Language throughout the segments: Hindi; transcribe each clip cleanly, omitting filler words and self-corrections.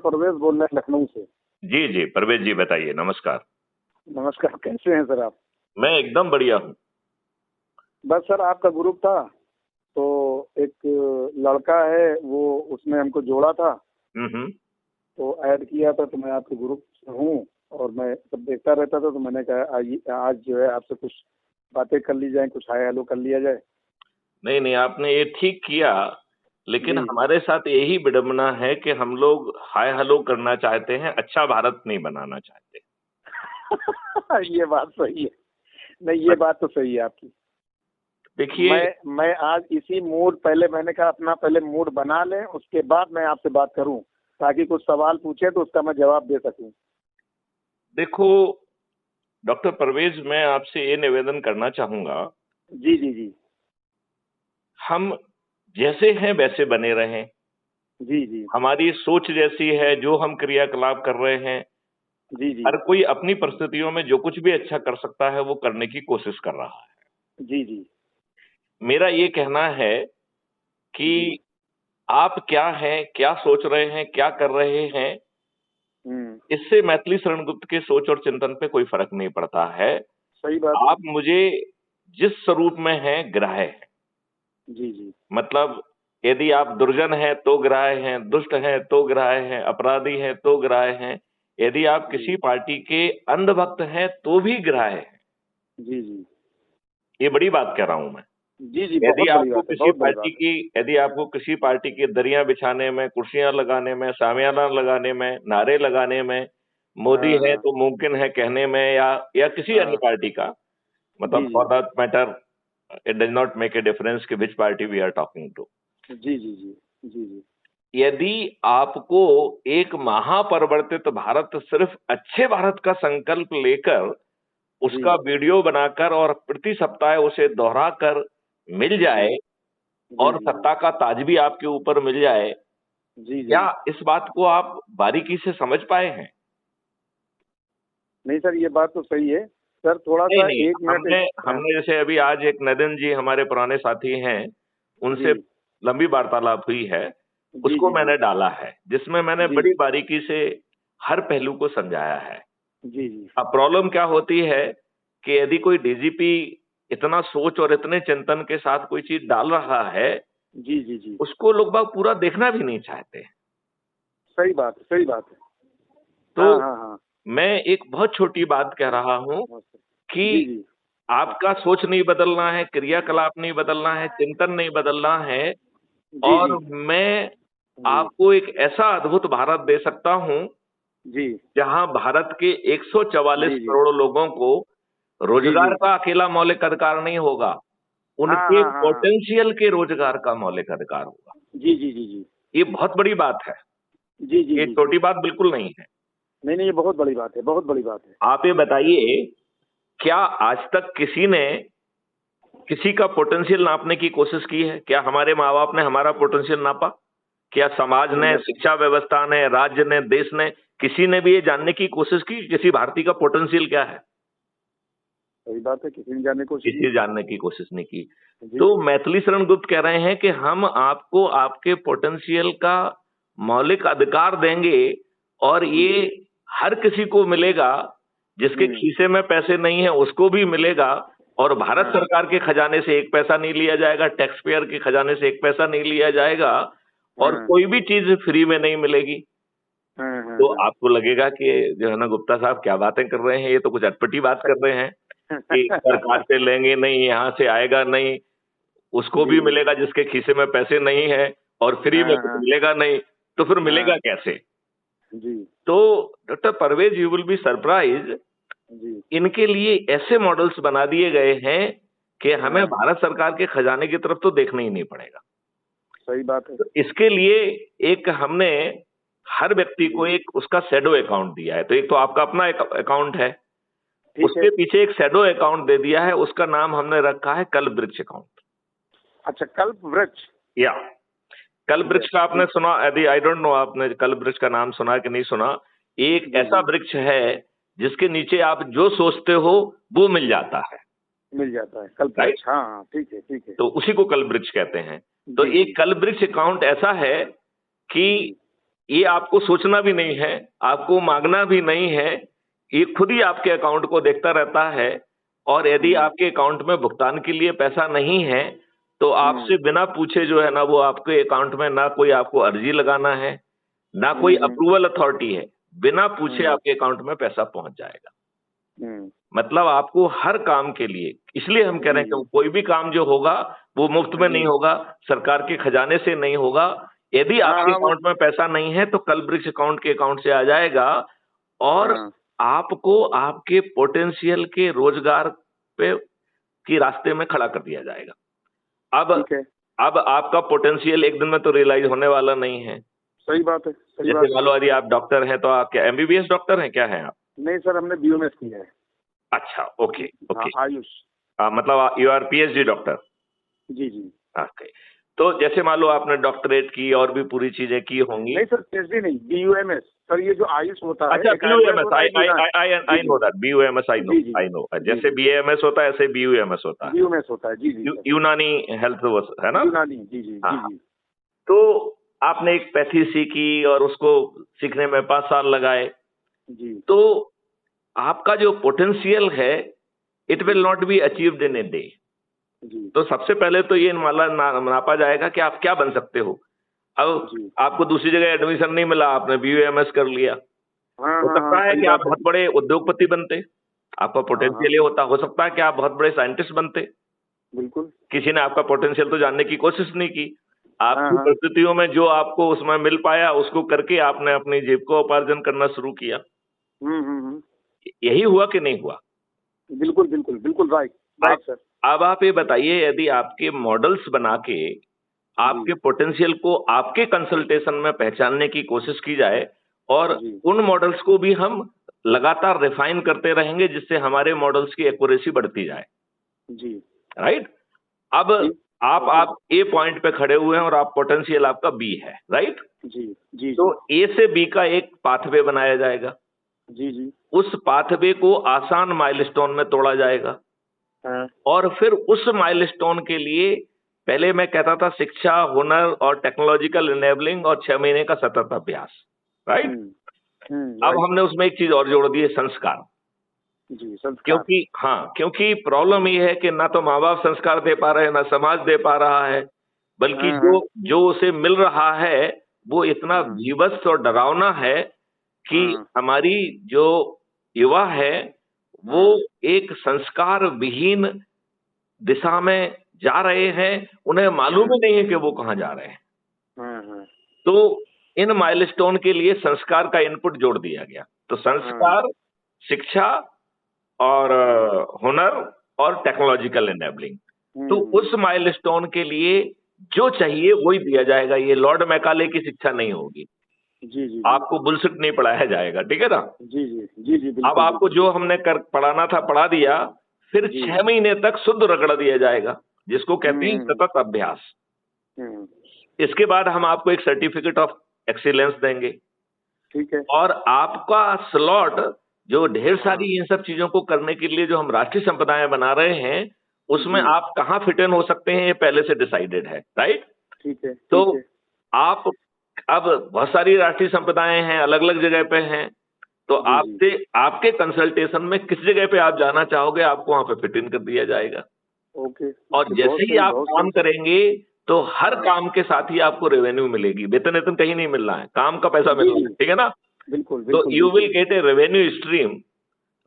परवेज बोल रहे हैं लखनऊ से। जी जी परवेज जी बताइए। नमस्कार। नमस्कार, कैसे हैं सर आप? मैं एकदम बढ़िया हूँ। बस सर आपका ग्रुप था तो एक लड़का है वो उसने हमको जोड़ा था हम्म। तो ऐड किया था, तो मैं आपके ग्रुप से हूँ और मैं सब देखता रहता था, तो मैंने कहा आइए आज जो है आपसे कुछ बातें कर ली जाए, कुछ हाय हेलो कर लिया जाए। नहीं नहीं, आपने ये ठीक किया, लेकिन जी। हमारे साथ यही विडंबना है कि हम लोग हाय हेलो करना चाहते हैं, अच्छा भारत नहीं बनाना चाहते। ये बात सही है। नहीं, ये बात तो सही है आपकी। देखिए, मैं आज इसी मूड, पहले मैंने कहा अपना पहले मूड बना लें, उसके बाद मैं आपसे बात करूं, ताकि कुछ सवाल पूछे तो उसका मैं जवाब दे सकूं। देखो डॉक्टर परवेज, मैं आपसे ये निवेदन करना चाहूंगा, जी जी जी हम जैसे हैं वैसे बने रहें। जी जी हमारी सोच जैसी है, जो हम क्रियाकलाप कर रहे हैं, जी जी हर कोई अपनी परिस्थितियों में जो कुछ भी अच्छा कर सकता है वो करने की कोशिश कर रहा है। जी जी मेरा ये कहना है जी। कि आप क्या हैं, क्या सोच रहे हैं, क्या कर रहे हैं, हम्म। इससे मैथिली शरण गुप्त के सोच और चिंतन पे कोई फर्क नहीं पड़ता है। सही बात है। आप मुझे जिस स्वरूप में हैं ग्राह्य है। जी जी मतलब यदि आप दुर्जन हैं तो ग्राह्य हैं, दुष्ट हैं तो ग्राह्य हैं, अपराधी हैं तो ग्राह्य हैं, यदि आप किसी जी पार्टी के अंधभक्त हैं तो भी ग्राह्य हैं। जी जी ये बड़ी बात कह रहा हूं मैं। जी जी। बहुत बड़ी बात है, बहुत बड़ी बात है। यदि आपको किसी पार्टी की दरियां बिछाने में, कुर्सियां लगाने में, शामियाना लगाने में, नारे लगाने में, मोदी हाँ है हाँ तो मुमकिन है कहने में, या किसी अन्य हाँ। पार्टी का, मतलब जी जी for that matter it does not make a difference कि which party we are talking to. जी जी जी जी जी यदि आपको एक महापरिवर्तित भारत, सिर्फ अच्छे भारत का संकल्प लेकर जी उसका वीडियो बनाकर और प्रति सप्ताह उसे दोहराकर मिल जी जाए जी और जी सत्ता का ताज भी आपके ऊपर मिल जाए, जी जी। क्या इस बात को आप बारीकी से समझ पाए हैं? नहीं सर, ये बात तो सही है। सर थोड़ा नहीं सा नहीं, एक हमने मिनट। हमने जैसे अभी आज एक नदन जी हमारे पुराने साथी हैं, जी उनसे लंबी वार्तालाप हुई है, जी उसको जी जी मैंने डाला है, जिसमें मैंने जी बड़ी बारीकी से हर पहलू को समझाया है। जी जी अब प्रॉब्लम क्या होती है कि यदि कोई डीजीपी इतना सोच और इतने चिंतन के साथ कोई चीज डाल रहा है, जी जी जी। उसको लोग बाग पूरा देखना भी नहीं चाहते। सही बात है, सही बात है। तो हाँ हाँ हाँ। मैं एक बहुत छोटी बात कह रहा हूं नमस्ते। कि जी जी आपका सोच नहीं बदलना है, क्रियाकलाप नहीं बदलना है, चिंतन नहीं बदलना है, जी जी और मैं जी आपको एक ऐसा अद्भुत भारत दे सकता हूं जी जहां भारत के 144 जी जी करोड़ लोगों को जी जी। रोजगार का अकेला मौलिक अधिकार नहीं होगा, हाँ उनके हाँ हाँ हाँ। पोटेंशियल के रोजगार का मौलिक अधिकार होगा। जी जी जी जी ये बहुत बड़ी बात है, जी जी ये जी जी। छोटी बात बिल्कुल नहीं है। नहीं नहीं, ये बहुत बड़ी बात है, बहुत बड़ी बात है। आप ये बताइए, क्या आज तक किसी ने किसी का पोटेंशियल नापने की कोशिश की है? क्या हमारे माँ बाप ने हमारा पोटेंशियल नापा? क्या समाज नहीं ने, मैं। शिक्षा व्यवस्था ने, राज्य ने, देश ने, किसी ने भी ये जानने की कोशिश की किसी भारतीय का पोटेंशियल क्या है? सही बात है, किसी ने जानने की कोशिश किसी नहीं ने जानने की कोशिश नहीं की। की। जी तो जी मैथिली शरण गुप्त कह रहे हैं कि हम आपको आपके पोटेंशियल का मौलिक अधिकार देंगे, और ये जी। हर किसी को मिलेगा, जिसके हम्म। खीसे में पैसे नहीं है उसको भी मिलेगा, और भारत हाँ सरकार के खजाने से एक पैसा नहीं लिया जाएगा, टैक्स पेयर के खजाने से एक पैसा नहीं लिया जाएगा, और हाँ कोई भी चीज फ्री में नहीं मिलेगी। हाँ हाँ तो हाँ। आपको लगेगा कि जो है ना गुप्ता साहब क्या बातें कर रहे हैं, ये तो कुछ अटपटी बात कर रहे हैं कि सरकार से लेंगे नहीं, यहाँ से आएगा नहीं, उसको जी भी जी। मिलेगा जिसके खीसे में पैसे नहीं है, और फ्री में हाँ कुछ हाँ मिलेगा नहीं, तो फिर मिलेगा हाँ। कैसे? जी तो doctor Parvez, you will be surprise, जी। इनके लिए ऐसे मॉडल्स बना दिए गए हैं कि हमें हाँ। भारत सरकार के खजाने की तरफ तो देखना ही नहीं पड़ेगा। सही बात है। तो इसके लिए एक हमने हर व्यक्ति को जी। एक उसका शैडो अकाउंट दिया है। तो एक तो आपका अपना अकाउंट है, ठीक है। उसके पीछे एक शैडो अकाउंट दे दिया है, उसका नाम हमने रखा है कल्प वृक्ष अकाउंट। अच्छा, कल्प वृक्ष। या कल्प ठीक है, वृक्ष का आपने ठीक। सुना? यदि आई डोंट नो आपने कल्प वृक्ष का नाम सुना कि नहीं सुना। एक जी ऐसा जी। वृक्ष है जिसके नीचे आप जो सोचते हो वो मिल जाता है, मिल जाता है कल्प राइट? वृक्ष। हाँ हाँ, ठीक है, ठीक है। तो उसी को कल्प वृक्ष कहते हैं। तो जी जी एक कल्प वृक्ष अकाउंट ऐसा है कि जी ये आपको सोचना भी नहीं है, आपको मांगना भी नहीं है, ये खुद ही आपके अकाउंट को देखता रहता है। और यदि आपके अकाउंट में भुगतान के लिए पैसा नहीं है तो आपसे बिना पूछे जो है ना वो आपके अकाउंट में ना कोई आपको अर्जी लगाना है, ना कोई अप्रूवल अथॉरिटी है, बिना पूछे आपके अकाउंट में पैसा पहुंच जाएगा। मतलब आपको हर काम के लिए, इसलिए हम कह रहे हैं कि कोई भी काम जो होगा वो मुफ्त में नहीं होगा, सरकार के खजाने से नहीं होगा। यदि आपके अकाउंट में पैसा नहीं है तो कल वृक्ष अकाउंट के अकाउंट से आ जाएगा और आपको आपके पोटेंशियल के रोजगार पे की रास्ते में खड़ा कर दिया जाएगा। अब आपका पोटेंशियल एक दिन में तो रियलाइज होने वाला नहीं है। सही बात है। जैसे मान लो यदि आप डॉक्टर हैं तो आप क्या एमबीबीएस डॉक्टर हैं, क्या हैं आप? नहीं सर, हमने बीएमएस किया है। अच्छा, ओके ओके। आयुष। मतलब यू आर पीएचडी डॉक्टर? जी जी। ओके। तो जैसे मान लो आपने डॉक्टरेट की और भी पूरी चीजें की होंगी। नहीं सर, पीएचडी नहीं, बीयूएमएस सर, ये जो आयुष होता है। अच्छा, BUMS, I know that, BUMS I know. जैसे बीएमएस होता है ऐसे बीयूएमएस होता है। बीयूएमएस होता है, जी जी। यूनानी हेल्थ है ना? यूनानी, जी जी जी। तो आपने एक पैथी सीखी और उसको सीखने में 5 साल लगाए जी। तो आपका जो पोटेंशियल है it will not be achieved in a day. तो सबसे पहले तो ये नापा जाएगा कि आप क्या बन सकते हो। अब आपको दूसरी जगह एडमिशन नहीं मिला, आपने बीयूएमएस कर लिया, हो सकता है कि आप बहुत बड़े उद्योगपति बनते, आपका पोटेंशियल ये होता, हो सकता है कि आप बहुत बड़े साइंटिस्ट बनते। बिल्कुल। किसी ने आपका पोटेंशियल तो जानने की कोशिश नहीं की, आपकी परिस्थितियों में जो आपको उसमें मिल पाया उसको करके आपने अपनी जेब को उपार्जन करना शुरू किया। यही हुआ कि नहीं हुआ? बिल्कुल बिल्कुल बिल्कुल, राइट सर। अब आप ये बताइए, यदि आपके मॉडल्स बना के आपके पोटेंशियल को आपके कंसल्टेशन में पहचानने की कोशिश की जाए और उन मॉडल्स को भी हम लगातार रिफाइन करते रहेंगे जिससे हमारे मॉडल्स की एक्यूरेसी बढ़ती जाए। जी। राइट। अब आप ए पॉइंट पे खड़े हुए हैं और आप पोटेंशियल आपका बी है, राइट? जी जी। तो ए से बी का एक पाथवे बनाया जाएगा। जी जी। उस पाथवे को आसान माइलस्टोन में तोड़ा जाएगा। और फिर उस माइलस्टोन के लिए पहले मैं कहता था शिक्षा, हुनर और टेक्नोलॉजिकल इनेबलिंग और 6 महीने का सतत अभ्यास, राइट? अब हमने उसमें एक चीज और जोड़ दी है, संस्कार। जी, संस्कार। क्योंकि प्रॉब्लम ये है कि ना तो माँ बाप संस्कार दे पा रहे हैं, ना समाज दे पा रहा है, बल्कि जो उसे मिल रहा है वो इतना भीभत्स और डरावना है कि हमारी जो युवा है वो एक संस्कार विहीन दिशा में जा रहे हैं, उन्हें मालूम ही नहीं है कि वो कहाँ जा रहे हैं। तो इन माइलस्टोन के लिए संस्कार का इनपुट जोड़ दिया गया। तो संस्कार, शिक्षा और हुनर और टेक्नोलॉजिकल इनेबलिंग, तो उस माइलस्टोन के लिए जो चाहिए वही दिया जाएगा। ये लॉर्ड मैकाले की शिक्षा नहीं होगी। जी जी। आपको बुलशिट नहीं पढ़ाया जाएगा, ठीक है ना? जी जी जी जी। अब आपको जो हमने पढ़ाना था पढ़ा दिया, फिर 6 महीने तक शुद्ध रगड़ दिया जाएगा, जिसको कहते हैं सतत अभ्यास। इसके बाद हम आपको एक सर्टिफिकेट ऑफ एक्सीलेंस देंगे। ठीक है। और आपका स्लॉट जो ढेर सारी इन सब चीजों को करने के लिए जो हम राष्ट्रीय संप्रदाय बना रहे हैं उसमें आप कहाँ फिट इन हो सकते हैं ये पहले से डिसाइडेड है, राइट? ठीक है। तो आप अब बहुत सारी राष्ट्रीय संप्रदाय हैं, अलग अलग जगह पे हैं, तो आपसे आपके कंसल्टेशन में किस जगह पे आप जाना चाहोगे आपको वहां पे फिट इन कर दिया जाएगा। ओके। और जैसे ही आप काम करेंगे तो हर काम के साथ ही आपको रेवेन्यू मिलेगी, वेतन कहीं नहीं मिल रहा है, काम का पैसा मिल रहा है, ठीक है ना? बिल्कुल। तो you will get a revenue stream,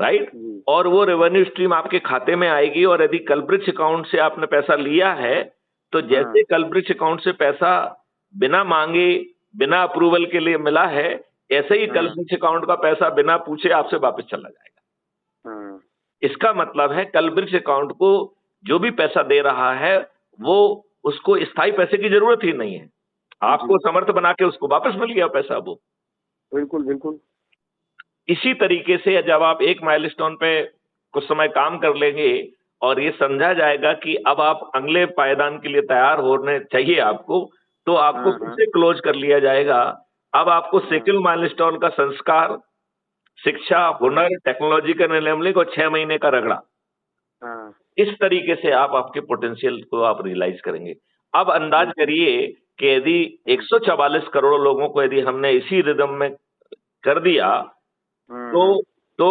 right? और वो रेवेन्यू स्ट्रीम आपके खाते में आएगी। और यदि कलब्रिज अकाउंट से आपने पैसा लिया है तो जैसे कलब्रिज अकाउंट से पैसा बिना मांगे, बिना अप्रूवल के लिए मिला है, ऐसे ही कलब्रिज अकाउंट का पैसा बिना पूछे आपसे वापस चला जाएगा। इसका मतलब है कलब्रिज अकाउंट को जो भी पैसा दे रहा है वो उसको स्थायी पैसे की जरूरत ही नहीं है, आपको समर्थ बना के उसको वापस मिल गया पैसा वो। बिल्कुल बिल्कुल। इसी तरीके से जब आप एक माइलस्टोन पे कुछ समय काम कर लेंगे और ये समझा जाएगा कि अब आप अगले पायदान के लिए तैयार होने चाहिए आपको, तो आपको फिर से क्लोज कर लिया जाएगा। अब आपको सेकंड माइलस्टोन का संस्कार, शिक्षा, हुनर, टेक्नोलॉजिकल इनेबलिंग और 6 महीने का रगड़ा, इस तरीके से आप आपके पोटेंशियल को आप रियलाइज करेंगे। अब अंदाज करिए कि यदि 144 करोड़ लोगों को यदि हमने इसी रिदम में कर दिया तो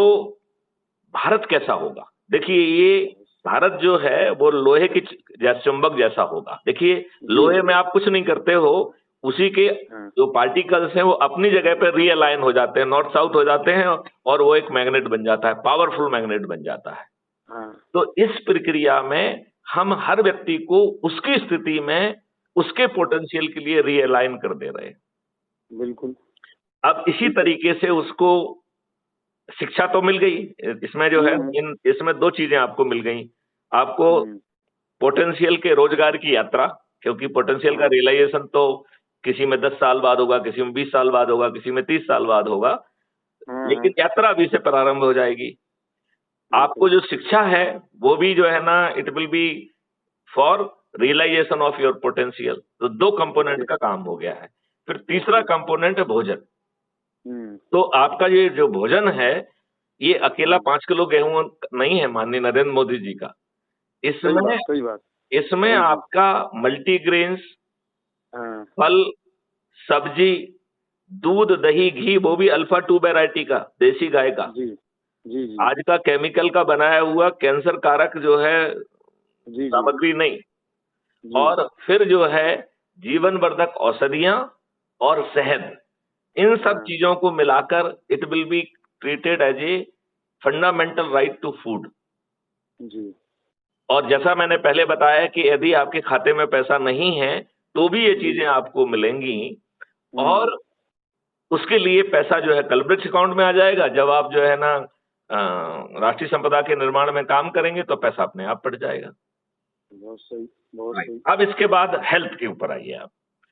भारत कैसा होगा। देखिए, ये भारत जो है वो लोहे की चुंबक जैसा होगा। देखिए, लोहे में आप कुछ नहीं करते हो, उसी के जो पार्टिकल्स हैं वो अपनी जगह पर रीअलाइन हो जाते हैं, नॉर्थ साउथ हो जाते हैं, और वो एक मैग्नेट बन जाता है, पावरफुल मैग्नेट बन जाता है। तो इस प्रक्रिया में हम हर व्यक्ति को उसकी स्थिति में उसके पोटेंशियल के लिए रीअलाइन कर दे रहे हैं। बिल्कुल। अब इसी तरीके से उसको शिक्षा तो मिल गई, इसमें जो है इसमें दो चीजें आपको मिल गई। आपको पोटेंशियल के रोजगार की यात्रा, क्योंकि पोटेंशियल का रियलाइजेशन तो किसी में 10 साल बाद होगा, किसी में 20 साल बाद होगा, किसी में 30 साल बाद होगा, लेकिन यात्रा अभी से प्रारंभ हो जाएगी। आपको जो शिक्षा है वो भी जो है ना, it will be for realisation of your potential. तो दो कंपोनेंट का काम हो गया है। फिर तीसरा कंपोनेंट है भोजन। तो आपका ये जो भोजन है, ये अकेला 5 किलो गेहूं नहीं है माननीय नरेंद्र मोदी जी का। इसमें आपका मल्टीग्रेन्स, फल, सब्जी, दूध, दही, घी, वो भी अल्फा 2 वैरायटी का, देसी गाय का। जी। आज का केमिकल का बनाया हुआ कैंसर कारक जो है सामग्री नहीं। और फिर जो है जीवन वर्धक औषधियां और शहद, इन सब चीजों को मिलाकर it will be treated as a fundamental right to food. जी। और जैसा मैंने पहले बताया कि यदि आपके खाते में पैसा नहीं है तो भी ये चीजें आपको मिलेंगी, और उसके लिए पैसा जो है कलब्रिक्स अकाउंट में आ जाएगा। जब आप जो है ना राष्ट्रीय संपदा के निर्माण में काम करेंगे तो पैसा अपने आप पड़ जाएगा। बहुत सही, बहुत सही। अब इसके बाद हेल्थ के ऊपर आइए आप।